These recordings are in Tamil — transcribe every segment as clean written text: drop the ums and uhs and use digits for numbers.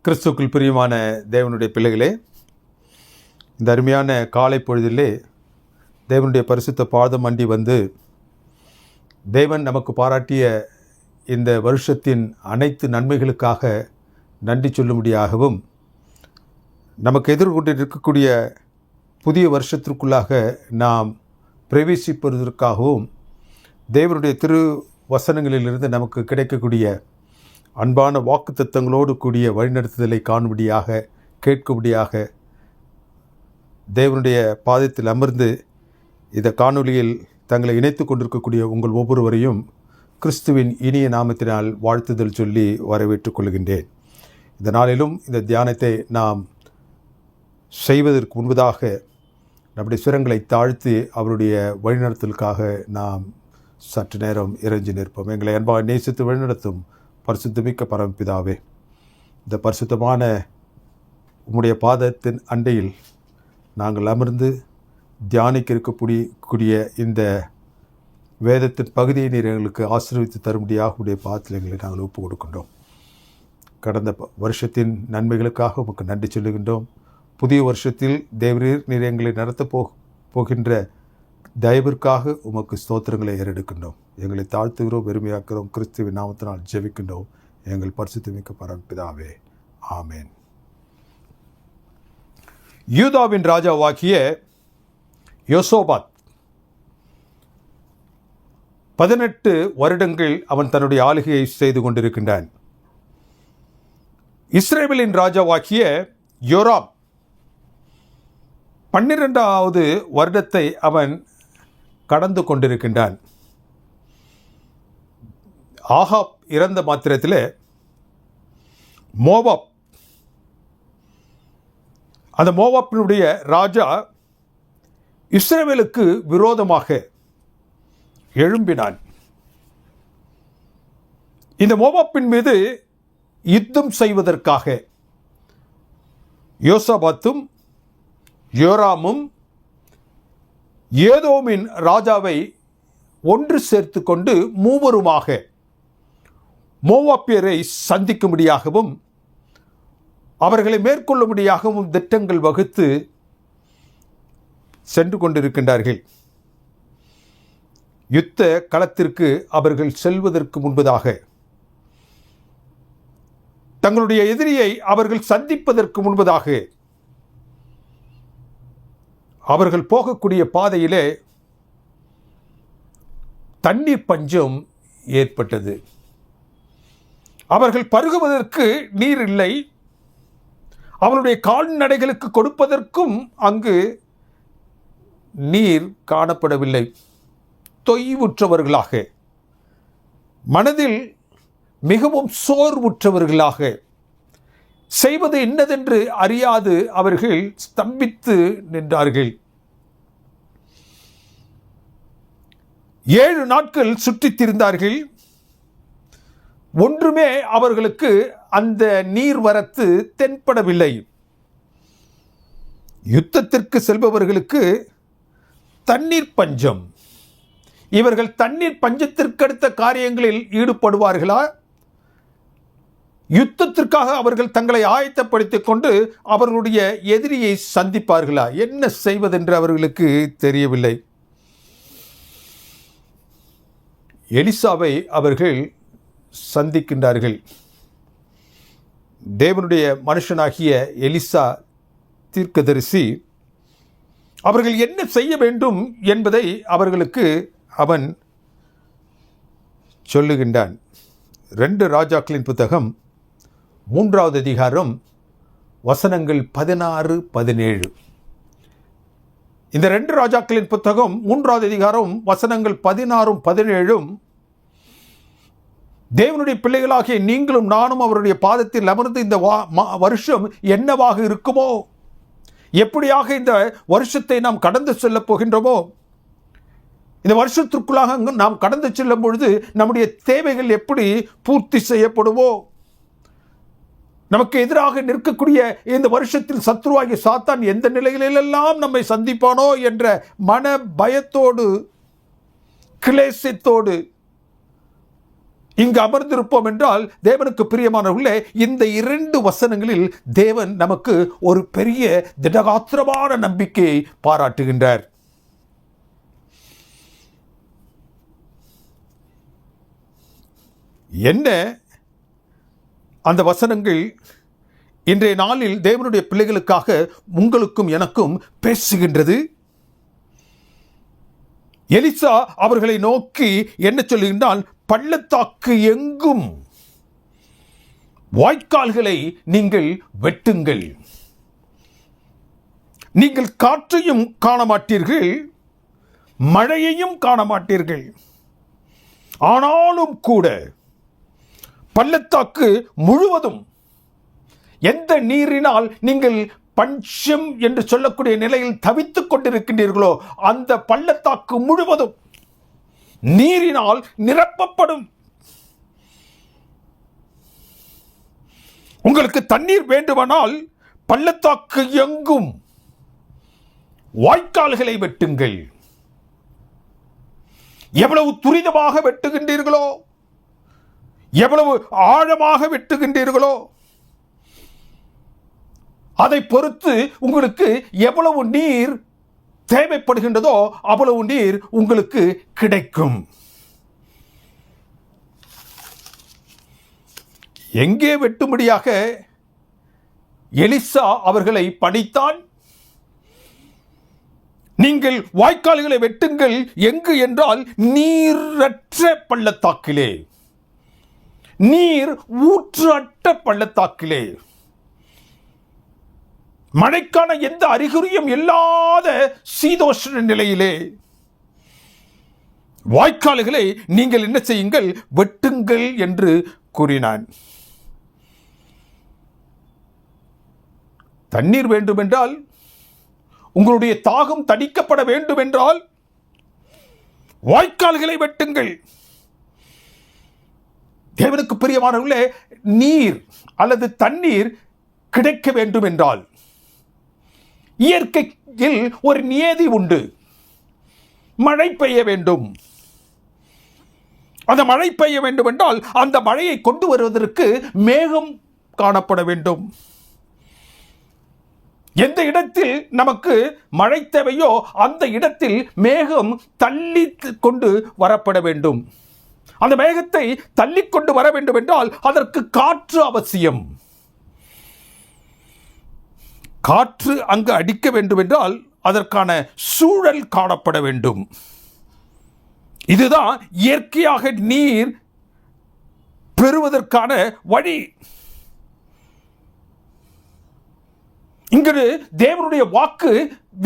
கிறிஸ்துக்குள் பிரியமான தேவனுடைய பிள்ளைகளே, இந்த அருமையான காலை பொழுதிலே தேவனுடைய பரிசுத்த பாதம் அண்டி வந்து தேவன் நமக்கு பாராட்டிய இந்த வருஷத்தின் அனைத்து நன்மைகளுக்காக நன்றி சொல்லும்படியாகவும், நமக்கு எதிர்கொண்டிருக்கக்கூடிய புதிய வருஷத்திற்குள்ளாக நாம் பிரவேசிப்பதற்காகவும் தேவனுடைய திரு வசனங்களிலிருந்து நமக்கு கிடைக்கக்கூடிய அன்பான வாக்குத்தத்தங்களோடு கூடிய வழிநடத்துதலை காணும்படியாக கேட்கும்படியாக தேவனுடைய பாதத்தில் அமர்ந்து இந்த காணொலியில் தங்களை இணைத்து கொண்டிருக்கக்கூடிய உங்கள் ஒவ்வொருவரையும் கிறிஸ்துவின் இனிய நாமத்தினால் வாழ்த்துதல் சொல்லி வரவேற்றுக் கொள்கின்றேன். இந்த நாளிலும் இந்த தியானத்தை நாம் செய்வதற்கு முன்பதாக நம்முடைய சிரங்களை தாழ்த்தி அவருடைய வழிநடத்தலுக்காக நாம் சற்று நேரம் இறைஞ்சி நிற்போம். எங்களை அன்பாக நேசித்து வழிநடத்தும் பரிசுத்தமிக்க பரமபிதாவே, இந்த பரிசுத்தமான உம்முடைய பாதத்தின் அண்டையில் நாங்கள் அமர்ந்து தியானிக்க இருக்கக்கூடிய இந்த வேதத்தின் பகுதியை நீர் எங்களுக்கு ஆசீர்வதித்து தரும்படியாக உடைய பாதத்தில் எங்களை நாங்கள் ஒப்புக் கொடுக்கின்றோம். கடந்த வருஷத்தின் நன்மைகளுக்காக உமக்கு நன்றி சொல்லுகின்றோம். புதிய வருஷத்தில் தேவரீர் நீர் எங்களை நடத்த போகின்ற தயவிற்காக உமக்கு ஸ்தோத்திரங்களை ஏறெடுக்கின்றோம். எங்களை தாழ்த்துகிறோம், பெருமையாக்கிறோம். கிறிஸ்துவின் நாமத்தினால் ஜெபிக்கின்றோம் எங்கள் பரிசுத்தமிக்க பரமபிதாவே, ஆமேன். யூதாவின் ராஜாவாகிய யோசபாத் 18 வருடங்கள் அவன் தன்னுடைய ஆளுகையை செய்து கொண்டிருக்கின்றான். இஸ்ரவேலின் ராஜாவாகிய யோராம் 12வது வருடத்தை அவன் கடந்து கொண்டிருக்கின்றான். ஆகாப் இறந்த மாத்திரத்தில் மோவாப், அந்த மோவாப்பினுடைய ராஜா இஸ்ரவேலுக்கு விரோதமாக எழும்பினான். இந்த மோவாப்பின் மீது யுத்தம் செய்வதற்காக யோசபாத்தும் யோராமும் ஏதோமின் ராஜாவை ஒன்று சேர்த்து கொண்டு மூவருமாக மோவாப்பியரை சந்திக்கும்படியாகவும் அவர்களை மேற்கொள்ளும்படியாகவும் திட்டங்கள் வகுத்து சென்று கொண்டிருக்கின்றார்கள். யுத்த களத்திற்கு அவர்கள் செல்வதற்கு முன்பதாக, தங்களுடைய எதிரியை அவர்கள் சந்திப்பதற்கு முன்பதாக, அவர்கள் போகக்கூடிய பாதையிலே தண்ணீர் பஞ்சம் ஏற்பட்டது. அவர்கள் பருகுவதற்கு நீர் இல்லை, அவருடைய கால்நடைகளுக்கு கொடுப்பதற்கும் அங்கு நீர் காணப்படவில்லை. தொய்வுற்றவர்களாக, மனதில் மிகவும் சோர்வுற்றவர்களாக, செய்வது என்னதென்று அறியாது அவர்கள் ஸ்தம்பித்து நின்றார்கள். 7 நாட்கள் சுற்றித் திரிந்தார்கள். ஒன்றுமே அவர்களுக்கு அந்த நீர்வரத்து தென்படவில்லை. யுத்தத்திற்கு செல்பவர்களுக்கு தண்ணீர் பஞ்சம். இவர்கள் தண்ணீர் பஞ்சத்திற்கு அடுத்த காரியங்களில் ஈடுபடுவார்களா? யுத்தத்திற்காக அவர்கள் தங்களை ஆயத்தப்படுத்திக் கொண்டு அவர்களுடைய எதிரியை சந்திப்பார்களா? என்ன செய்வதென்று அவர்களுக்கு தெரியவில்லை. எலிசாவை அவர்கள் சந்திக்கின்றார்கள். தேவனுடைய மனுஷனாகிய எலிசா தீர்க்கதரிசி அவர்கள் என்ன செய்ய வேண்டும் என்பதை அவர்களுக்கு அவன் சொல்லுகின்றான். 2 ராஜாக்களின் புத்தகம் 3வது அதிகாரம் வசனங்கள் 16, 17. இந்த 2 ராஜாக்களின் புத்தகம் 3வது அதிகாரம் வசனங்கள் 16, 17 தேவனுடைய பிள்ளைகளாகிய நீங்களும் நானும் அவருடைய பாதத்தில் அமர்ந்து இந்த வருஷம் என்னவாக இருக்குமோ, எப்படியாக இந்த வருஷத்தை நாம் கடந்து செல்ல போகின்றோமோ, இந்த வருஷத்திற்குள்ளாக நாம் கடந்து செல்லும் பொழுது நம்முடைய தேவைகள் எப்படி பூர்த்தி செய்யப்படுமோ, நமக்கு எதிராக நிற்கக்கூடிய இந்த வருஷத்தில் சத்ருவாகிய சாத்தான் எந்த நிலைகளிலெல்லாம் நம்மை சந்திப்பானோ என்ற மன பயத்தோடு, கிளேசத்தோடு இங்கு அமர்ந்திருப்போம் என்றால் தேவனுக்கு பிரியமானவர்களே, இந்த 2 வசனங்களில் தேவன் நமக்கு ஒரு பெரிய திடகாத்திரமான நம்பிக்கையை பாராட்டுகின்றார். என்ன அந்த வசனங்கள் இன்றைய நாளில் தேவனுடைய பிள்ளைகளுக்காக உங்களுக்கும் எனக்கும் பேசுகின்றது? எலிசா அவர்களை நோக்கி என்ன சொல்லுகின்றால், பள்ளத்தாக்கு எங்கும் வாய்க்கால்களை நீங்கள் வெட்டுங்கள். நீங்கள் காற்றையும் காண மாட்டீர்கள், மழையையும் காண மாட்டீர்கள். ஆனாலும் கூட பள்ளத்தாக்கு முழுவதும் எந்த நீரினால் நீங்கள் பஞ்சம் என்று சொல்லக்கூடிய நிலையில் தவித்துக் கொண்டிருக்கின்றீர்களோ அந்த பள்ளத்தாக்கு முழுவதும் நீரினால் நிரப்பப்படும். உங்களுக்கு தண்ணீர் வேண்டுமானால் பள்ளத்தாக்கு எங்கும் வாய்க்கால்களை வெட்டுங்கள். எவ்வளவு துரிதமாக வெட்டுகின்றீர்களோ, எவ்வளவு ஆழமாக வெட்டுகின்றீர்களோ, அதை பொறுத்து உங்களுக்கு எவ்வளவு நீர் தேவைப்படுகின்றதோ அவ்வளவு நீர் உங்களுக்கு கிடைக்கும். எங்கே வெட்டும்படியாக எலிசா அவர்களை பணித்தான்? நீங்கள் வாய்க்கால்களை வெட்டுங்கள். எங்கு என்றால் நீரற்ற பள்ளத்தாக்கிலே, நீர் ஊற்றற்ற பள்ளத்தாக்கிலே, மழைக்கான எந்த அறிகுறியும் இல்லாத சீதோஷ்ண நிலையிலே வாய்க்கால்களை நீங்கள் என்ன செய்யுங்கள்? வெட்டுங்கள் என்று கூறினான். தண்ணீர் வேண்டுமென்றால், உங்களுடைய தாகம் தணிக்கப்பட வேண்டும் என்றால் வாய்க்கால்களை வெட்டுங்கள். தேவனுக்கு பிரியமானவர்களே, நீர் அல்லது தண்ணீர் கிடைக்க வேண்டும் என்றால் இயற்கையில் ஒரு நியதி உண்டு. மழை பெய்ய வேண்டும். அந்த மழை பெய்ய வேண்டும் என்றால் அந்த மழையை கொண்டு வருவதற்கு மேகம் காணப்பட வேண்டும். எந்த இடத்தில் நமக்கு மழை தேவையோ அந்த இடத்தில் மேகம் தள்ளி கொண்டு வரப்பட வேண்டும். அந்த மேகத்தை தள்ளிக்கொண்டு வர வேண்டும் என்றால் அதற்கு காற்று அவசியம். காற்று அங்கு அடிக்க வேண்டும் என்றால் அதற்கான சூழல் காணப்பட வேண்டும். இதுதான் இயற்கையாக நீர் பெறுவதற்கான வழி. இங்கு தேவனுடைய வாக்கு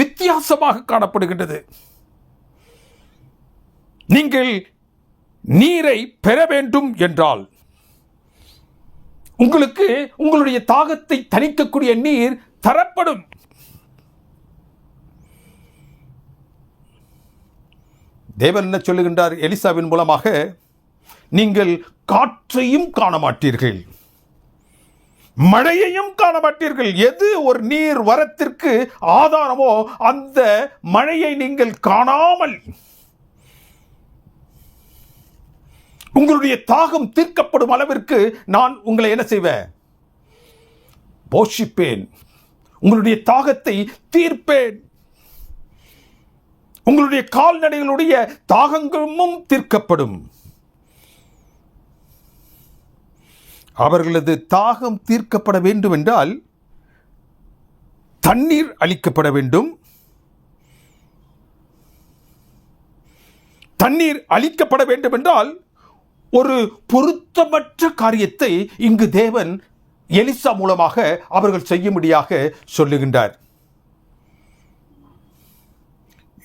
வித்தியாசமாக காணப்படுகின்றது. நீங்கள் நீரை பெற வேண்டும் என்றால் உங்களுக்கு உங்களுடைய தாகத்தை தணிக்கக்கூடிய நீர் தரப்படும். தேவன் என்ன சொல்லுகின்றார் எலிசாவின் மூலமாக? நீங்கள் காற்றையும் காண மாட்டீர்கள், மழையையும் காண மாட்டீர்கள். எது ஒரு நீர் வரத்திற்கு ஆதாரமோ அந்த மழையை நீங்கள் காணாமல் உங்களுடைய தாகம் தீர்க்கப்படும் அளவிற்கு நான் உங்களை என்ன செய்வேன்? போஷிப்பேன். உங்களுடைய தாகத்தை தீர்ப்பேன். உங்களுடைய கால்நடைகளுடைய தாகங்களும் தீர்க்கப்படும். அவர்களது தாகம் தீர்க்கப்பட வேண்டும் என்றால் தண்ணீர் அளிக்கப்பட வேண்டும். தண்ணீர் அளிக்கப்பட வேண்டும் என்றால் ஒரு பொருத்தமற்ற காரியத்தை இங்கு தேவன் எலிசா மூலமாக அவர்கள் செய்யும்படியாக சொல்லுகின்றார்.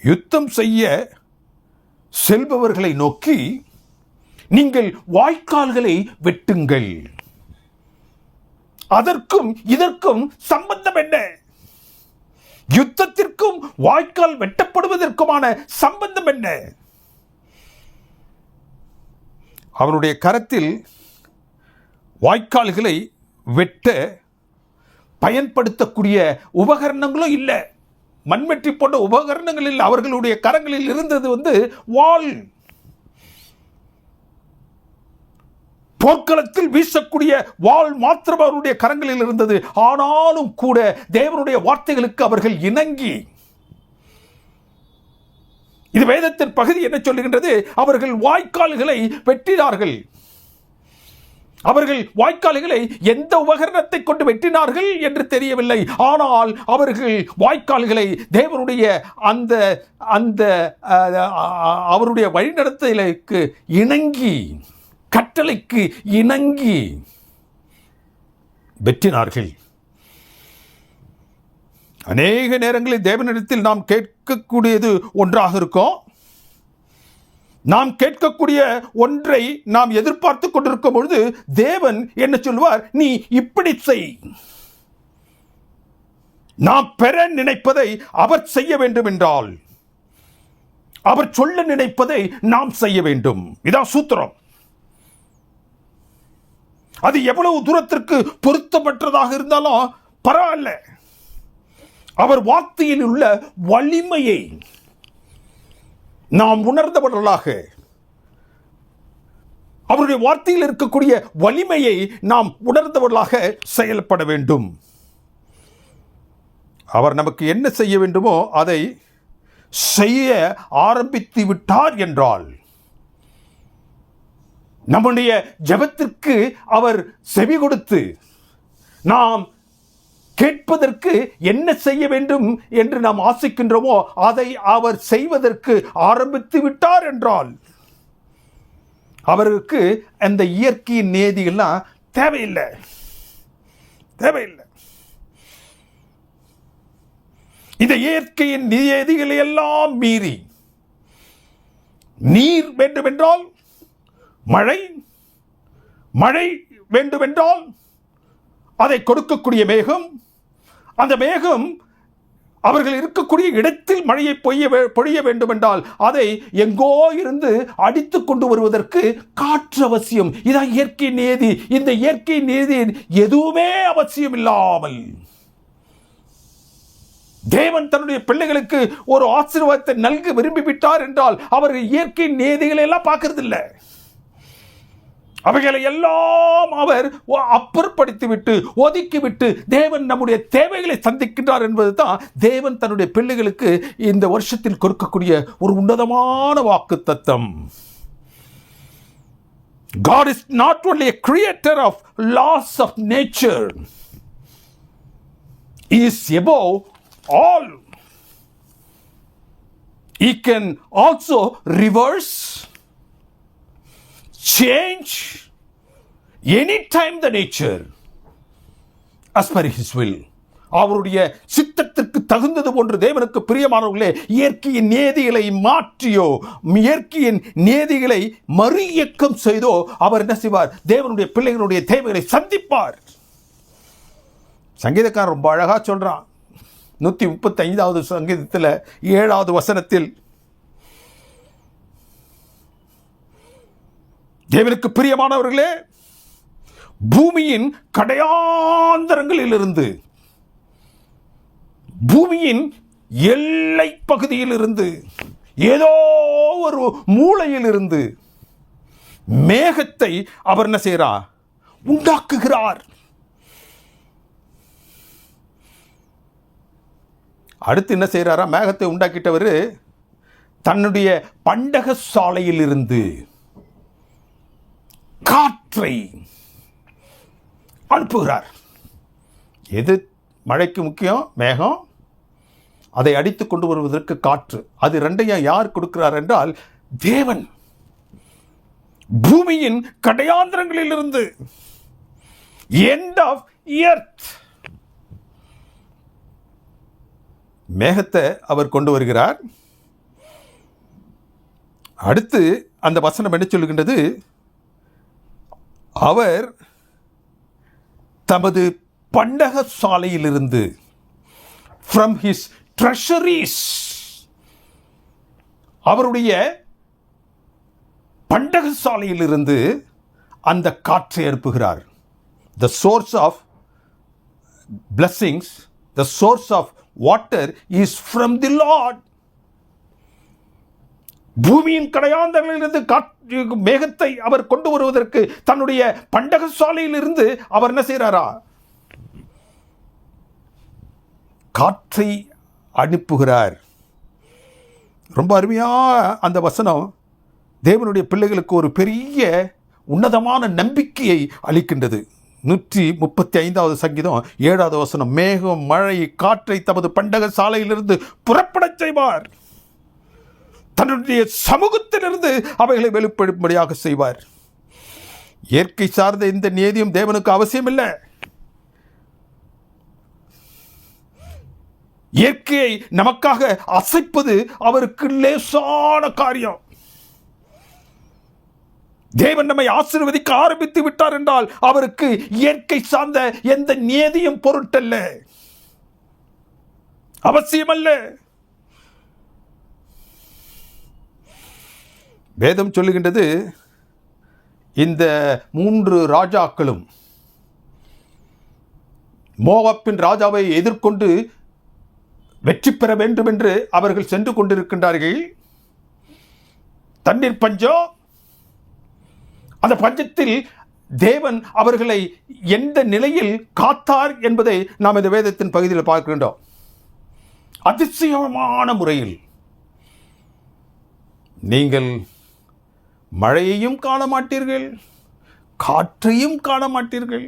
யுத்தம் செய்ய செல்பவர்களை நோக்கி நீங்கள் வாய்க்கால்களை வெட்டுங்கள். அதற்கும் இதற்கும் சம்பந்தம் என்ன? யுத்தத்திற்கும் வாய்க்கால் வெட்டப்படுவதற்குமான சம்பந்தம் என்ன? அவருடைய கரத்தில் வாய்க்கால்களை வெட்ட பயன்படுத்தக்கூடிய உபகரணங்களும் இல்லை, மண்வெட்டி போன்ற உபகரணங்கள் இல்லை. அவர்களுடைய கரங்களில் இருந்தது வாள். போர்க்களத்தில் வீசக்கூடிய வாள் மாத்திரம் அவருடைய கரங்களில் இருந்தது. ஆனாலும் கூட தேவனுடைய வார்த்தைகளுக்கு அவர்கள் இணங்கி, இது வேதத்தின் பகுதி என்ன சொல்லுகின்றது? அவர்கள் வாய்க்கால்களை வெட்டினார்கள். அவர்கள் வாய்க்கால்களை எந்த உபகரணத்தை கொண்டு வெட்டினார்கள் என்று தெரியவில்லை. ஆனால் அவர்கள் வாய்க்கால்களை தேவனுடைய அந்த அந்த அவருடைய வழிநடத்தலுக்கு இணங்கி, கட்டளைக்கு இணங்கி வெட்டினார்கள். அநேக நேரங்களில் தேவனிடத்தில் நாம் கேட்கக்கூடியது ஒன்றாக இருக்கும். நாம் கேட்கக்கூடிய ஒன்றை நாம் எதிர்பார்த்து கொண்டிருக்கும் பொழுது தேவன் என்ன சொல்வார்? நீ இப்படி செய். நாம் பெற நினைப்பதை அவர் செய்ய வேண்டும் என்றால், அவர் சொல்ல நினைப்பதை நாம் செய்ய வேண்டும். இதான் சூத்திரம். அது எவ்வளவு தூரத்திற்கு பொருத்தமற்றதாக இருந்தாலும் பரவாயில்ல. அவர் வார்த்தையில் உள்ள வலிமையை நாம் உணர்ந்தவர்களாக, அவருடைய வார்த்தையில் இருக்கக்கூடிய வலிமையை நாம் உணர்ந்தவர்களாக செயல்பட வேண்டும். அவர் நமக்கு என்ன செய்ய வேண்டுமோ அதை செய்ய ஆரம்பித்து விட்டார் என்றால், நம்முடைய ஜெபத்திற்கு அவர் செவி கொடுத்து நாம் கேட்பதற்கு என்ன செய்ய வேண்டும் என்று நாம் ஆசைக்கின்றோமோ அதை அவர் செய்வதற்கு ஆரம்பித்து விட்டார் என்றால், அவருக்கு அந்த இயற்கையின் நியதிகள்லாம் தேவையில்லை. இந்த இயற்கையின் நியதிகளை எல்லாம் மீறி நீர் வேண்டுமென்றால் மழை, மழை வேண்டுமென்றால் அதை கொடுக்கக்கூடிய மேகம், அந்த மேகம் அவர்கள் இருக்கக்கூடிய இடத்தில் மழையை பொழிய வேண்டும் என்றால் அதை எங்கோ இருந்து அடித்து கொண்டு வருவதற்கு காற்று அவசியம். இதான் இயற்கை நியதி. இந்த இயற்கை நியதி எதுவுமே அவசியம் இல்லாமல் தேவன் தன்னுடைய பிள்ளைகளுக்கு ஒரு ஆசீர்வாதத்தை நல்க விரும்பிவிட்டார் என்றால் அவர் இயற்கை நியதிகளை எல்லாம் பார்க்கறதில்லை. அவைகளை எல்லாம் அவர் அப்புறப்படுத்திவிட்டு ஒதுக்கிவிட்டு தேவன் நம்முடைய தேவைகளை சந்திக்கின்றார் என்பது தான் தேவன் தன்னுடைய பிள்ளைகளுக்கு இந்த வருஷத்தில் கொடுக்கக்கூடிய ஒரு உன்னதமான வாக்குத்தத்தம். God is not only a creator of laws of nature, He is above all. He can also reverse, change anytime the nature as per His will. அவருடைய சித்தத்திற்கு தகுந்தது போன்று தேவனுக்கு பிரியமானவர்களே, இயற்கையின் நியதிகளை மாற்றியோ இயற்கையின் நியதிகளை மறு இயக்கம் செய்தோ அவர் என்ன செய்வார்? தேவனுடைய பிள்ளைகளுடைய தேவைகளை சந்திப்பார். சங்கீதக்காரன் ரொம்ப அழகா சொல்றான். 135வது சங்கீதத்தில் 7வது வசனத்தில், தேவனுக்கு பிரியமானவர்களே, பூமியின் கடையாந்தரங்களில் இருந்து, பூமியின் எல்லை பகுதியில் இருந்து, ஏதோ ஒரு மூலையில் இருந்து மேகத்தை அவர் என்ன செய்கிறார்? உண்டாக்குகிறார். அடுத்து என்ன செய்கிறாரா? மேகத்தை உண்டாக்கிட்டவர் தன்னுடைய பண்டக சாலையில் இருந்து காற்றை அனுப்புகிறார். எது மழைக்கு முக்கியம்? மேகம். அதை அடித்து கொண்டு வருவதற்கு காற்று. அது ரெண்டையும் யார் கொடுக்கிறார் என்றால் தேவன். பூமியின் கடையாந்திரங்களில் இருந்து, எண்ட் ஆஃப் எர்த், மேகத்தை அவர் கொண்டு வருகிறார். அடுத்து அந்த வசனம் என்ன சொல்லுகின்றது? அவர் தமது பண்டக சாலையிலிருந்து, from his treasuries, அவருடைய பண்டக சாலையிலிருந்து அந்த காற்றை அனுப்புகிறார். The source of blessings, the source of water is from the Lord. பூமியின் கடையாந்தங்களிலிருந்து மேகத்தை அவர் கொண்டு வருவதற்கு தன்னுடைய பண்டகசாலையில் இருந்து அவர் என்ன செய்கிறாரா? காற்றை அனுப்புகிறார். ரொம்ப அருமையா அந்த வசனம் தேவனுடைய பிள்ளைகளுக்கு ஒரு பெரிய உன்னதமான நம்பிக்கையை அளிக்கின்றது. 135வது சங்கீதம் 7வது வசனம், மேகம் மழை காற்றை தமது பண்டக சாலையிலிருந்து புறப்படச் செய்வார், தன்னுடைய சமூகத்திலிருந்து அவைகளை வெளிப்படும்படியாக செய்வார். இயற்கை சார்ந்த இந்த நீதியும் தேவனுக்கு அவசியம் இல்லை. இயற்கையை நமக்காக அசைப்பது அவருக்கு லேசான காரியம். தேவன் நம்மை ஆசீர்வதிக்க ஆரம்பித்து விட்டார் என்றால் அவருக்கு இயற்கை சார்ந்த எந்த நியதியும் பொருட்டல்ல, அவசியமல்ல. வேதம் சொல்லுகின்றது, இந்த 3 ராஜாக்களும் மோவாபின் ராஜாவை எதிர்கொண்டு வெற்றி பெற வேண்டும் என்று அவர்கள் சென்று கொண்டிருக்கின்றார்கள். தண்ணீர் பஞ்சம். அந்த பஞ்சத்தில் தேவன் அவர்களை எந்த நிலையில் காத்தார் என்பதை நாம் இந்த வேதத்தின் பகுதியில் பார்க்கின்றோம். அதிசயமான முறையில். நீங்கள் மழையையும் காண மாட்டீர்கள், காற்றையும் காண மாட்டீர்கள்,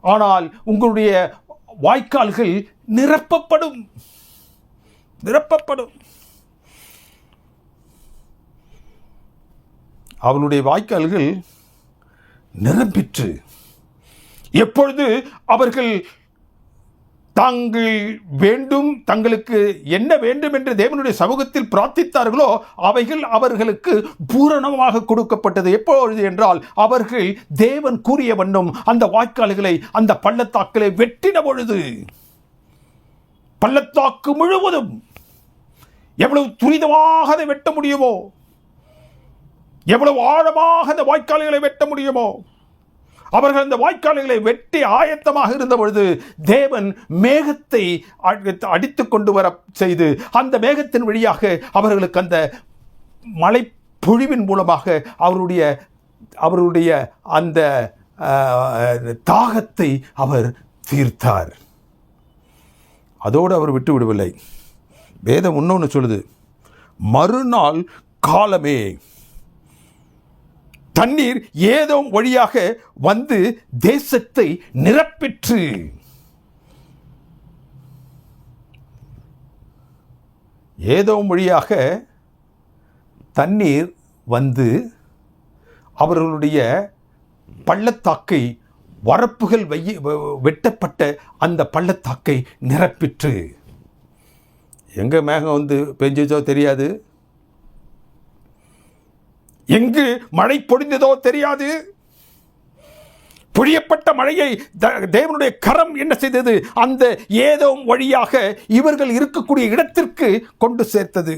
ஆனால் உங்களுடைய வாய்க்கால்கள் நிரப்பப்படும். அவளுடைய வாய்க்கால்கள் நிரம்பிற்று. எப்பொழுது அவர்கள் தங்களுக்கு என்ன வேண்டும் என்று தேவனுடைய சமூகத்தில் பிரார்த்தித்தார்களோ அவைகள் அவர்களுக்கு பூரணமாக கொடுக்கப்பட்டது. எப்பொழுது என்றால் அவர்கள் தேவன் கூறிய வண்ணம் அந்த வாய்க்கால்களை அந்த பள்ளத்தாக்களை வெட்டின பொழுது, பள்ளத்தாக்கு முழுவதும் எவ்வளவு துரிதமாக அதை வெட்ட முடியுமோ, எவ்வளவு ஆழமாக அந்த வாய்க்கால்களை வெட்ட முடியுமோ, அவர்கள் அந்த வாய்க்கால்களை வெட்டி ஆயத்தமாக இருந்த பொழுது தேவன் மேகத்தை அடித்துக் கொண்டு வர செய்து அந்த மேகத்தின் வழியாக அவர்களுக்கு அந்த மழை பொழிவின் மூலமாக அவருடைய அந்த தாகத்தை அவர் தீர்த்தார். அதோடு அவர் விட்டு விடவில்லை. வேதம் இன்னொன்று சொல்லுது, மறுநாள் காலமே தண்ணீர் ஏதோம் வழியாக வந்து தேசத்தை நிரப்பிற்று. ஏதோம் வழியாக தண்ணீர் வந்து அவர்களுடைய பள்ளத்தாக்கை, வரப்புகள் வெட்டப்பட்ட அந்த பள்ளத்தாக்கை நிரப்பிற்று. எங்க மேகம் வந்து பெஞ்சதோ தெரியாது, எங்கு மழை பொழிந்ததோ தெரியாது. பொழியப்பட்ட மழையை தேவனுடைய கரம் என்ன செய்தது? அந்த ஏதோம் வழியாக இவர்கள் இருக்கக்கூடிய இடத்திற்கு கொண்டு சேர்த்தது.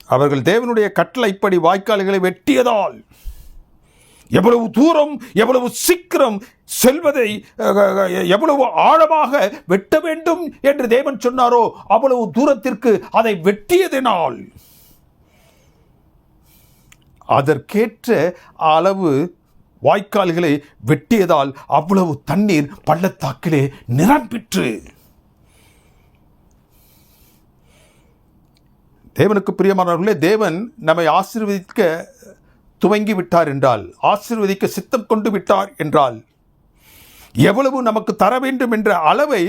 அவர்கள் தேவனுடைய கட்டளைப்படி வாய்க்கால்களை வெட்டியதால் எவ்வளவு தூரம், எவ்வளவு சீக்கிரம் செல்வதை, எவ்வளவு ஆழமாக வெட்ட வேண்டும் என்று தேவன் சொன்னாரோ அவ்வளவு தூரத்திற்கு அதை வெட்டியதினால் அதற்கேற்ற அளவு வாய்க்கால்களை வெட்டியதால் அவ்வளவு தண்ணீர் பள்ளத்தாக்கிலே நிரம்பிற்று. தேவனுக்கு பிரியமானவர்களே, தேவன் நம்மை ஆசீர்வதிக்க துவங்கி விட்டார் என்றால், ஆசீர்வதிக்க சித்தம் கொண்டு விட்டார் என்றால், எவ்வளவு நமக்கு தர வேண்டும் என்ற அளவை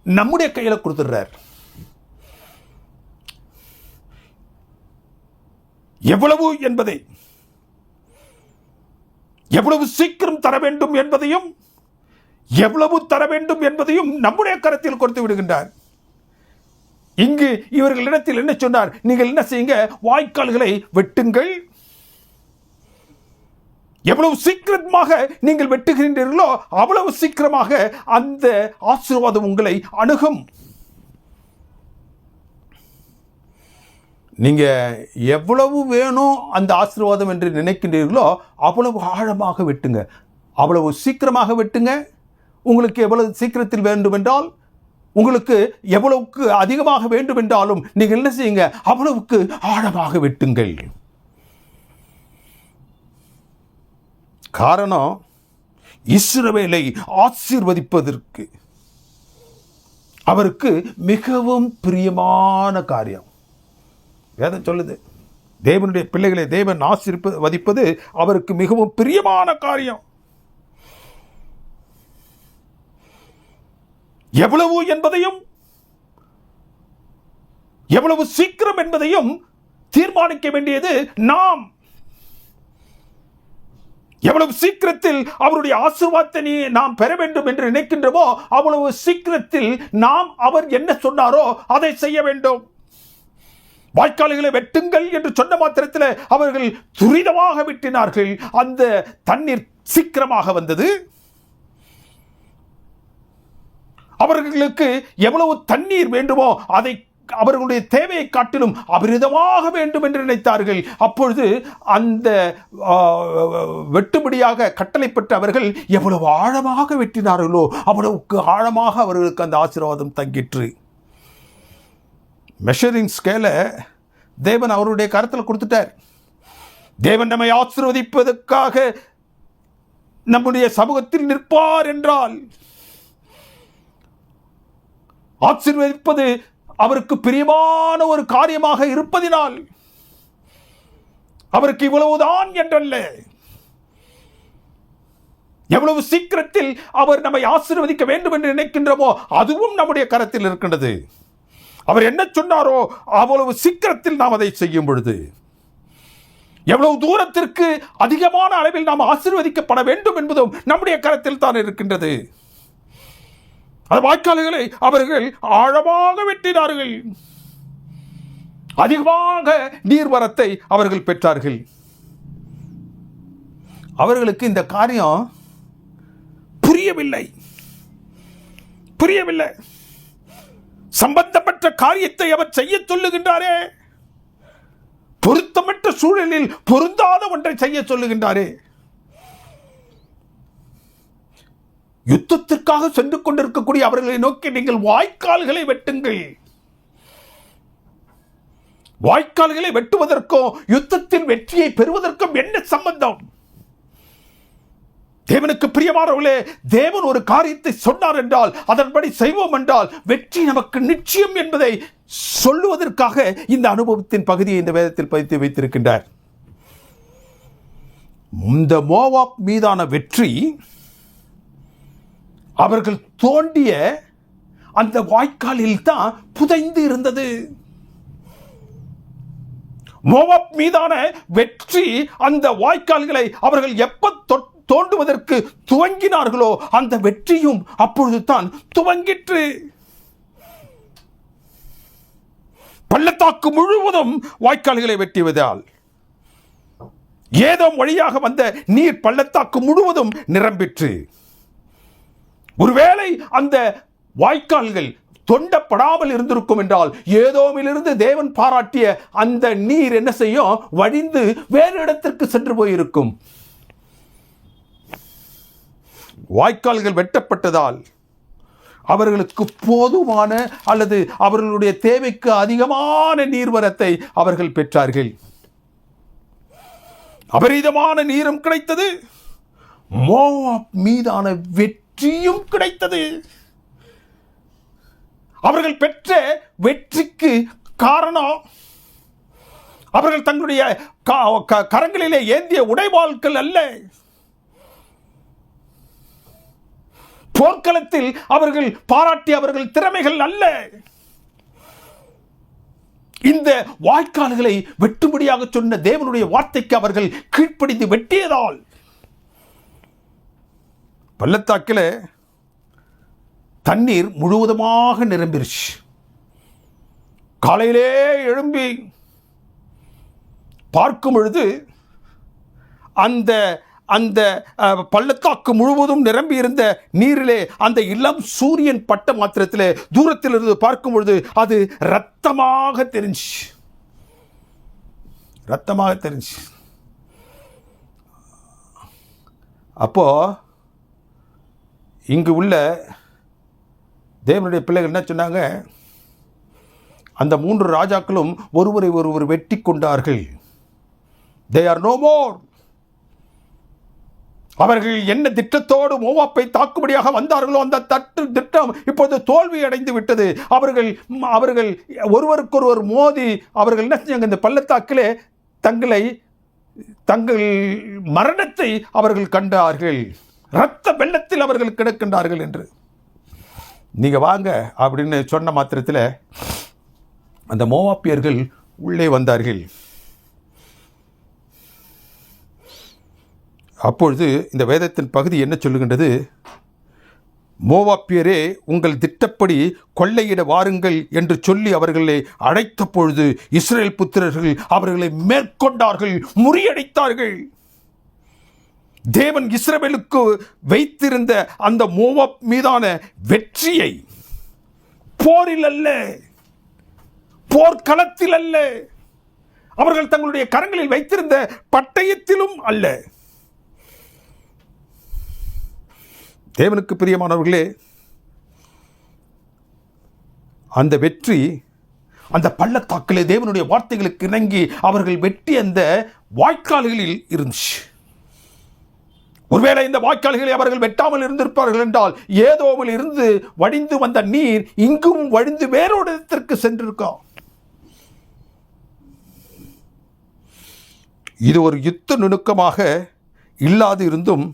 நம்முடைய கையில் கொடுத்துடுறார். எவ்வளவு என்பதை, எவ்வளவு சீக்கிரம் தர வேண்டும் என்பதையும், எவ்வளவு தர வேண்டும் என்பதையும் நம்முடைய கரத்தில் கொடுத்து விடுகின்றார். இங்கு இவர்களிடத்தில் என்ன சொன்னார்? நீங்கள் என்ன செய்யுங்க, வாய்க்கால்களை வெட்டுங்கள். எவ்வளவு சீக்கிரமாக நீங்கள் வெட்டுகின்றீர்களோ அவ்வளவு சீக்கிரமாக அந்த ஆசீர்வாதம் உங்களை அணுகும். நீங்க எவ்வளவு வேணும் அந்த ஆசீர்வாதம் என்று நினைக்கின்றீர்களோ அவ்வளவு ஆழமாக வெட்டுங்க, அவ்வளவு சீக்கிரமாக வெட்டுங்க. உங்களுக்கு எவ்வளவு சீக்கிரத்தில் வேண்டும் என்றால் உங்களுக்கு எவ்வளவுக்கு அதிகமாக வேண்டும் என்றாலும் நீங்கள் என்ன செய்யுங்க, அவ்வளவுக்கு ஆழமாக வெட்டுங்கள். காரணம், இஸ்ரவேலை ஆசீர்வதிப்பதற்கு அவருக்கு மிகவும் பிரியமான காரியம். வேதம் சொல்லுது, தேவனுடைய பிள்ளைகளை தேவன் ஆசீர்வதிப்பது அவருக்கு மிகவும் பிரியமான காரியம். எவ்வளவு என்பதையும் எவ்வளவு சீக்கிரம் என்பதையும் தீர்மானிக்க வேண்டியது நாம். எவ்வளவு சீக்கிரத்தில் அவருடைய ஆசீர்வாதத்தை நாம் பெற வேண்டும் என்று நினைக்கின்றோமோ அவ்வளவு சீக்கிரத்தில் நாம் அவர் என்ன சொன்னாரோ அதை செய்ய வேண்டும். வாய்க்கால்களை வெட்டுங்கள் என்று சொன்ன மாத்திரத்தில் அவர்கள் துரிதமாக வெட்டினார்கள். அந்த தண்ணீர் சீக்கிரமாக வந்தது. அவர்களுக்கு எவ்வளவு தண்ணீர் வேண்டுமோ அதை அவர்களுடைய தேவையை காட்டிலும் அபரிதமாக வேண்டும் என்று நினைத்தார்கள். அப்பொழுது அந்த வெட்டுபடியாக கட்டளைப்பட்ட அவர்கள் எவ்வளவு ஆழமாக வெட்டினார்களோ அவ்வளவுக்கு ஆழமாக அவர்களுக்கு அந்த ஆசீர்வாதம் தங்கிற்று. மெஷரிங் ஸ்கேலை தேவன் அவருடைய கரத்தில் கொடுத்துட்டார். தேவன் நம்மை ஆசீர்வதிப்பதற்காக நம்முடைய சமூகத்தில் நிற்பார் என்றால், ஆசீர்வதிப்பது அவருக்கு பிரியமான ஒரு காரியமாக இருப்பதினால் அவருக்கு இவ்வளவுதான் என்றல்ல, எவ்வளவு சீக்கிரத்தில் அவர் நம்மை ஆசீர்வதிக்க வேண்டும் என்று நினைக்கின்றோமோ அதுவும் நம்முடைய கரத்தில் இருக்கின்றது. அவர் என்ன சொன்னாரோ அவ்வளவு சீக்கிரத்தில் நாம் அதை செய்யும் பொழுது எவ்வளவு தூரத்திற்கு அதிகமான அளவில் நாம் ஆசீர்வதிக்கப்பட வேண்டும் என்பதும் நம்முடைய கரத்தில் தான் இருக்கின்றது. அந்த வாய்க்கால்களை அவர்கள் ஆழமாக வெட்டினார்கள். அதிகமாக நீர்வரத்தை அவர்கள் பெற்றார்கள். அவர்களுக்கு இந்த காரியம் புரியவில்லை. சம்பந்தப்பட்ட காரியத்தை அவர் செய்ய சொல்லுகின்றாரே, பொருத்தமற்ற சூழலில் பொருந்தாத ஒன்றை செய்ய சொல்லுகின்றாரே. யுத்தத்திற்காக சென்று கொண்டிருக்கக்கூடிய அவர்களை நோக்கி நீங்கள் வாய்க்கால்களை வெட்டுங்கள். வாய்க்கால்களை வெட்டுவதற்கும் யுத்தத்தின் வெற்றியை பெறுவதற்கும் என்ன சம்பந்தம்? தேவனுக்கு பிரியமானவர்களே, தேவன் ஒரு காரியத்தை சொன்னார் என்றால் அதன்படி செய்வோம் என்றால் வெற்றி நமக்கு நிச்சயம் என்பதை சொல்லுவதற்காக இந்த அனுபவத்தின் பகுதியை இந்த வேதத்தில் பதித்து வைத்திருக்கின்றார். இந்த மோவாப் மீதான வெற்றி அவர்கள் தோண்டிய அந்த வாய்க்காலில் தான் புதைந்து இருந்தது. மோவாப் மீதான வெற்றி அந்த வாய்க்கால்களை அவர்கள் எப்ப தோண்டுவதற்கு துவங்கினார்களோ அந்த வெற்றியும் அப்பொழுது தான் துவங்கிற்று. பள்ளத்தாக்கு முழுவதும் வாய்க்கால்களை வெட்டியதால் ஏதோ வழியாக வந்த நீர் பள்ளத்தாக்கு முழுவதும் நிரம்பிற்று. ஒருவேளை அந்த வாய்க்கால்கள் தொண்டப்படாமல் இருந்திருக்கும் என்றால் ஏதோமிலிருந்து தேவன் பாராட்டிய அந்த நீர் என்ன செய்யும், வழிந்து வேறு இடத்திற்கு சென்று போயிருக்கும். வாய்க்கால்கள் வெட்டப்பட்டதால் அவர்களுக்கு போதுமான அல்லது அவர்களுடைய தேவைக்கு அதிகமான நீர்வரத்தை அவர்கள் பெற்றார்கள். அபரிதமான நீரும் கிடைத்தது, மோவாப் மீதான வெற்றியும் கிடைத்தது. அவர்கள் பெற்ற வெற்றிக்கு காரணம் அவர்கள் தங்களுடைய கரங்களிலே ஏந்திய உடைவாள்கள் அல்ல, போர்க்களத்தில் அவர்கள் பாராட்டிய அவர்கள் திறமைகள் அல்ல. இந்த வாய்க்கால்களை வெட்டும்படியாக சொன்ன தேவனுடைய வார்த்தைக்கு அவர்கள் கீழ்ப்படிந்து வெட்டியதால் பள்ளத்தாக்கில் தண்ணீர் முழுவதுமாக நிரம்பிருச்சு. காலையிலே எழும்பி பார்க்கும் பொழுது அந்த அந்த பள்ளத்தாக்கு முழுவதும் நிரம்பி இருந்த நீரிலே அந்த இளம் சூரியன் பட்ட மாத்திரத்திலே தூரத்தில் இருந்து பார்க்கும் பொழுது அது ரத்தமாக தெரிஞ்சு. அப்போ இங்கு உள்ள தேவனுடைய பிள்ளைகள் என்ன சொன்னாங்க? அந்த 3 ராஜாக்களும் ஒருவரை ஒருவர் வெட்டி கொண்டார்கள். They are no more. அவர்கள் என்ன திட்டத்தோடு மோவாப்பை தாக்கும்படியாக வந்தார்களோ அந்த திட்டம் இப்போது தோல்வி அடைந்து விட்டது. அவர்கள் ஒருவருக்கொருவர் மோதி அவர்கள் என்ன செஞ்சாங்க? இந்த பள்ளத்தாக்கிலே தங்கள் மரணத்தை அவர்கள் கண்டார்கள். இரத்த வெள்ளத்தில் அவர்கள் கிடக்கின்றார்கள் என்று. நீங்க வாங்க அப்படின்னு சொன்ன மாத்திரத்தில் அந்த மோவாப்பியர்கள் உள்ளே வந்தார்கள். அப்பொழுது இந்த வேதத்தின் பகுதி என்ன சொல்லுகின்றது? மோவாப்பியரே, உங்கள் திட்டப்படி கொள்ளையிட வாருங்கள் என்று சொல்லி அவர்களை அழைத்த பொழுது இஸ்ரவேல் புத்திரர்கள் அவர்களை மேற்கொண்டார்கள், முறியடித்தார்கள். தேவன் இஸ்ரவேலுக்கு வைத்திருந்த அந்த மோவாப் மீதான வெற்றியை போரில் அல்ல, போர்க்களத்தில் அல்ல, அவர்கள் தங்களுடைய கரங்களில் வைத்திருந்த பட்டயத்திலும் அல்ல. தேவனுக்கு பிரியமானவர்களே, அந்த வெற்றி அந்த பள்ளத்தாக்கிலே தேவனுடைய வார்த்தைகளுக்கு இணங்கி அவர்கள் வெட்டி அந்த வாய்க்கால்களில் இருந்துச்சு. ஒருவேளை இந்த வாய்க்கால்களை அவர்கள் வெட்டாமல் இருந்திருப்பார்கள் என்றால் ஏதோவில் இருந்து வடிந்து வந்த நீர் இங்கும் வடிந்து வேறொரு இடத்திற்கு சென்றிருக்கும். இது ஒரு யுத்த நுணுக்கமாக இல்லாது இருந்தும்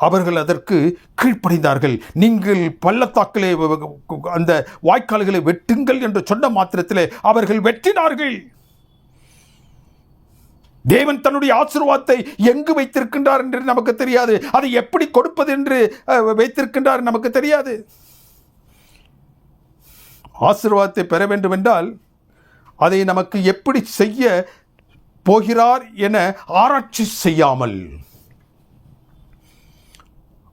அவர்கள் அதற்கு கீழ்ப்படிந்தார்கள். நீங்கள் பள்ளத்தாக்கிலே அந்த வாய்க்கால்களை வெட்டுங்கள் என்று சொன்ன மாத்திரத்திலே அவர்கள் வெட்டினார்கள். தேவன் தன்னுடைய ஆசீர்வாதத்தை எங்கு வைத்திருக்கின்றார் என்று நமக்கு தெரியாது. அதை எப்படி கொடுப்பது என்று வைத்திருக்கின்றார் நமக்கு தெரியாது. ஆசீர்வாதத்தை பெற வேண்டும் என்றால் அதை நமக்கு எப்படி செய்ய போகிறார் என ஆராய்ச்சி செய்யாமல்,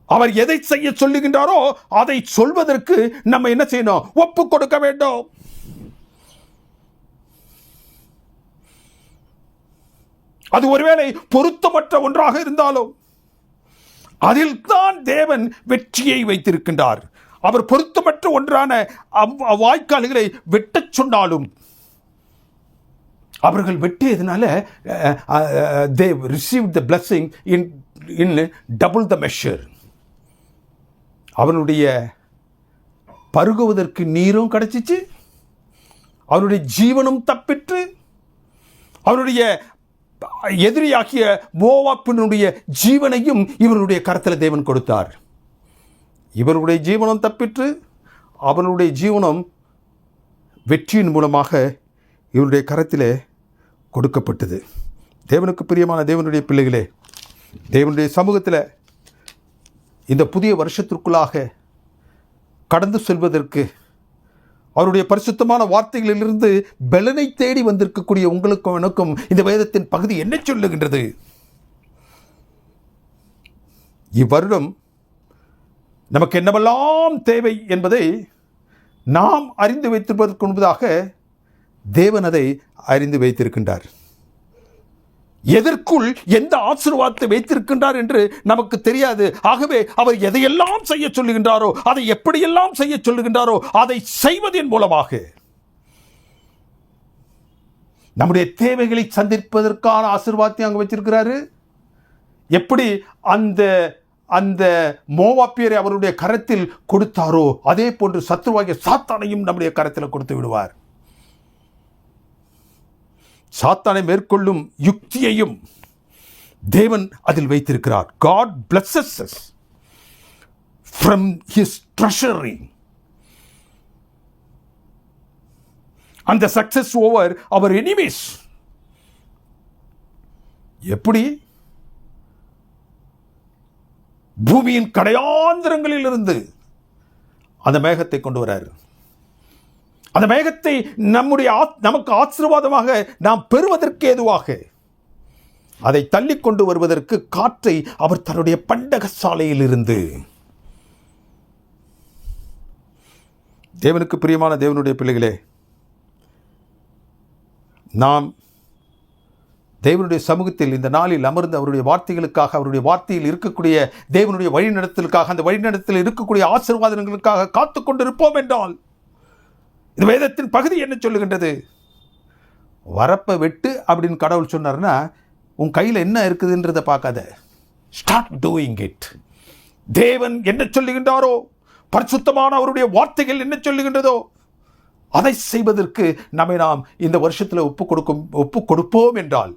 அவர் எதை செய்ய சொல்லுகின்றாரோ அதை சொல்வதற்கு நம்ம என்ன செய்யணும்? ஒப்பு கொடுக்க வேண்டும். அது ஒருவேளை பொருத்தமற்ற ஒன்றாக இருந்தாலும் அதில் தான் தேவன் வெற்றியை வைத்திருக்கின்றார். அவர் பொருத்தமற்ற ஒன்றான வாய்க்கால்களை வெட்டச் சொன்னாலும் அவர்கள் வெட்டியதுனால they received the blessing in double the measure. அவனுடைய பருகுவதற்கு நீரும் கிடைச்சிச்சு, அவனுடைய ஜீவனும் தப்பிற்று, அவனுடைய எதிரியாகிய மோவாப்பினுடைய ஜீவனையும் இவனுடைய கரத்தில் தேவன் கொடுத்தார். இவனுடைய ஜீவனம் தப்பிற்று, அவனுடைய ஜீவனம் வெற்றியின் மூலமாக இவனுடைய கரத்திலே கொடுக்கப்பட்டது. தேவனுக்கு பிரியமான தேவனுடைய பிள்ளைகளே, தேவனுடைய சமூகத்தில் இந்த புதிய வருஷத்திற்குள்ளாக கடந்து செல்வதற்கு அவருடைய பரிசுத்தமான வார்த்தைகளிலிருந்து பலனை தேடி வந்திருக்கக்கூடிய உங்களுக்கும் எனக்கும் இந்த வேதத்தின் பகுதி என்ன சொல்லுகின்றது? இவ்வருடம் நமக்கு என்னவெல்லாம் தேவை என்பதை நாம் அறிந்து வைத்திருப்பதற்கு முன்பதாக தேவன் அதை அறிந்து வைத்திருக்கின்றார். எதற்குள் எந்த ஆசீர்வாதத்தை வைத்திருக்கின்றார் என்று நமக்கு தெரியாது. ஆகவே அவர் எதையெல்லாம் செய்ய சொல்லுகின்றாரோ, அதை எப்படியெல்லாம் செய்ய சொல்லுகின்றாரோ அதை செய்வதன் மூலமாக நம்முடைய தேவைகளை சந்திப்பதற்கான ஆசீர்வாதத்தை அங்கு வச்சிருக்கிறாரு. எப்படி அந்த மோவாப்பியரை அவருடைய கரத்தில் கொடுத்தாரோ அதே போன்று சத்துருவாகிய சாத்தானையும் நம்முடைய கரத்தில் கொடுத்து விடுவார். சாத்தானை மேற்கொள்ளும் யுக்தியையும் தேவன் அதில் வைத்திருக்கிறார். God blesses us from his treasury and the success over our enemies. எப்படி? பூமியின் கடையாந்திரங்களில் இருந்து அந்த மேகத்தை கொண்டு வரார். அந்த மேகத்தை நமக்கு ஆசீர்வாதமாக நாம் பெறுவதற்கு ஏதுவாக அதை தள்ளி கொண்டு வருவதற்கு காற்றை அவர் தன்னுடைய பண்டக சாலையில் இருந்து. தேவனுக்கு பிரியமான தேவனுடைய பிள்ளைகளே, நாம் தேவனுடைய சமூகத்தில் இந்த நாளில் அமர்ந்து அவருடைய வார்த்தைகளுக்காக, அவருடைய வார்த்தையில் இருக்கக்கூடிய தேவனுடைய வழிநடத்தலுக்காக, அந்த வழிநடத்தில் இருக்கக்கூடிய ஆசீர்வாதங்களுக்காக காத்து கொண்டிருப்போம் என்றால், இந்த வேதத்தின் பகுதி என்ன சொல்லுகின்றது? வரப்பை வெட்டு அப்படின்னு கடவுள் சொன்னார்னா, உன் கையில் என்ன இருக்குதுன்றதை பார்க்காத, ஸ்டார்ட் டூயிங் இட். தேவன் என்ன சொல்லுகின்றாரோ, பரிசுத்தமான அவருடைய வார்த்தைகள் என்ன சொல்லுகின்றதோ, அதை செய்வதற்கு நாம் இந்த வருஷத்தில் ஒப்பு கொடுப்போம் என்றால்,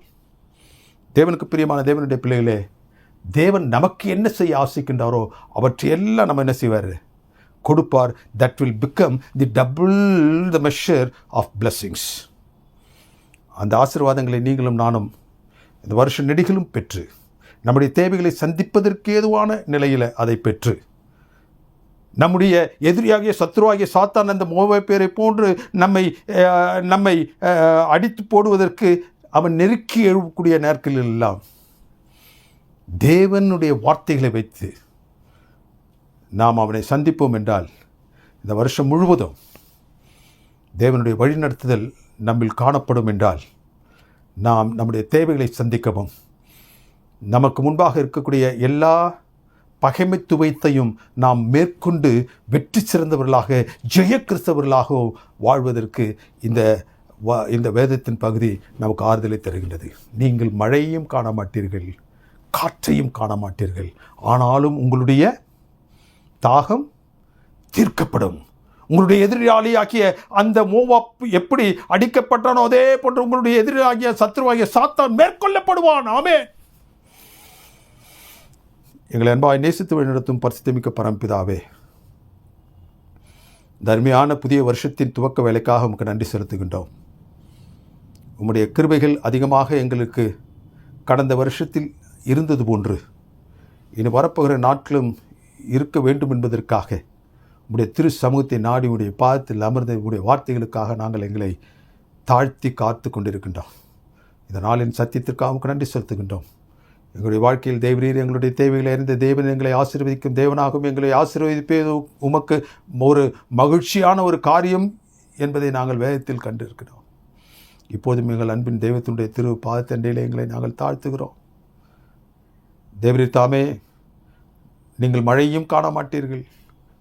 தேவனுக்கு பிரியமான தேவனுடைய பிள்ளைகளே, தேவன் நமக்கு என்ன செய்ய ஆசைக்கின்றாரோ அவற்றையெல்லாம் நம்ம என்ன செய்வார்? கொடுப்பார். That will become the double the measure of blessings. அந்த ஆசீர்வாதங்களை நீங்களும் நானும் இந்த வருஷ நெடுகிலும் பெற்று, நம்முடைய தேவைகளை சந்திப்பதற்கு ஏதுவான நிலையில் அதை பெற்று, நம்முடைய எதிரியாகிய சத்துருவாகிய சாத்தான் அந்த மோவ பேரை போன்று நம்மை அடித்து போடுவதற்கு அவன் நெருக்கி எழுக்கூடிய நேரங்களில் எல்லாம் தேவனுடைய வார்த்தைகளை வைத்து நாம் அவனை சந்திப்போம் என்றால், இந்த வருஷம் முழுவதும் தேவனுடைய வழிநடத்துதல் நம்மில் காணப்படும் என்றால், நாம் நம்முடைய தேவைகளை சந்திக்கவும், நமக்கு முன்பாக இருக்கக்கூடிய எல்லா பகைமைத்துவத்தையும் நாம் மேற்கொண்டு வெற்றி சிறந்தவர்களாக, ஜெய கிறிஸ்தவர்களாக வாழ்வதற்கு இந்த வேதத்தின் பகுதி நமக்கு ஆறுதலை தருகின்றது. நீங்கள் மழையையும் காண மாட்டீர்கள், காற்றையும் காண மாட்டீர்கள், ஆனாலும் உங்களுடைய தாகம் தீர்க்கப்படும். உங்களுடைய எதிராளியாகிய அந்த மோவாப் எப்படி அடிக்கப்பட்டானோ அதே போன்று உங்களுடைய எதிராகிய சத்துருவாகிய சாத்தான் மேற்கொள்ளப்படுவான். ஆமென். எங்களை அன்பாய் நேசித்து வழிநடத்தும் பரிசுத்தமிக்க பரம்பிதாவே, தர்மியான புதிய வருஷத்தின் துவக்க வேலைக்காக உமக்கு நன்றி செலுத்துகின்றோம். உம்முடைய கிருபைகள் அதிகமாக எங்களுக்கு கடந்த வருஷத்தில் இருந்தது போன்று இனி வரப்போகிற நாட்களும் இருக்க வேண்டும் என்பதற்காக உம்முடைய திரு சமூகத்தை நாடி உடைய பாதத்தில் அமர்ந்த உடைய வார்த்தைகளுக்காக நாங்கள் எங்களை தாழ்த்தி காத்து கொண்டிருக்கின்றோம். இந்த நாளின் சத்தியத்திற்காக உமக்கு நன்றி செலுத்துகின்றோம். எங்களுடைய வாழ்க்கையில் தேவரீர் எங்களுடைய தேவைகளை அறிந்த தேவன் எங்களை ஆசீர்வதிக்கும் தேவனாகவும் எங்களை ஆசீர்வதிப்பது உமக்கு ஒரு மகிழ்ச்சியான ஒரு காரியம் என்பதை நாங்கள் வேதத்தில் கண்டிருக்கிறோம். இப்போதும் எங்கள் அன்பின் தெய்வத்தினுடைய திரு பாதத்தண்டையில் எங்களை நாங்கள் தாழ்த்துகிறோம். தேவரீர் தாமே, நீங்கள் மழையும் காண மாட்டீர்கள்,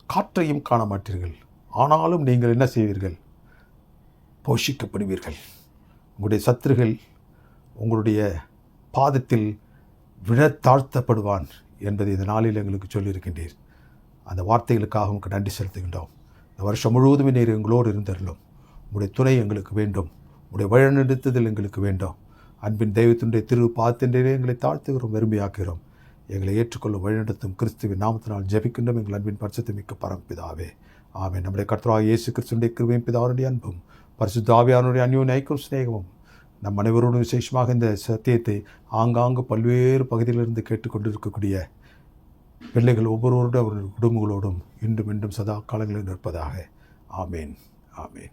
காற்றையும் காண மாட்டீர்கள், ஆனாலும் நீங்கள் என்ன செய்வீர்கள்? போஷிக்கப்படுவீர்கள். உங்களுடைய சத்துருகள் உங்களுடைய பாதத்தில் விழ தாழ்த்தப்படுவான் என்பதை இந்த நாளில் எங்களுக்கு சொல்லியிருக்கின்றீர். அந்த வார்த்தைகளுக்காக உங்களுக்கு நன்றி செலுத்துகின்றோம். இந்த வருஷம் முழுவதும் நீர் எங்களோடு இருந்தருளும். உங்களுடைய துணை எங்களுக்கு வேண்டும், உங்களுடைய வழிநடத்துதல் எங்களுக்கு வேண்டும். அன்பின் தெய்வத்தினுடைய திரு பாதத்தின்றே எங்களை தாழ்த்துகிறோம், வெறுமையாக்குகிறோம். எங்களை ஏற்றுக்கொள்ளும் வழிநடத்தும் கிறிஸ்துவின் நாமத்தினால் ஜெபிக்கின்றோம் எங்கள் அன்பின் பரிசுத்தமிக்க பரம்பிதாவே. ஆமென். நம்முடைய கர்த்தராகிய இயேசு கிறிஸ்துவின் கிருபையும் பிதாவுடைய அன்பும் பரிசுத்த ஆவியானவருடைய அந்யோன்ய ஐக்கியம் சிநேகமும் நம் அனைவரோடும் விசேஷமாக இந்த சத்தியத்தை ஆங்காங்கு பல்வேறு பகுதியிலிருந்து கேட்டுக்கொண்டிருக்கக்கூடிய பிள்ளைகள் ஒவ்வொருவரோடும் அவர்கள் குடும்பங்களோடும் இன்றும் சதா காலங்களில் இருப்பதாக. ஆமேன். ஆமேன்.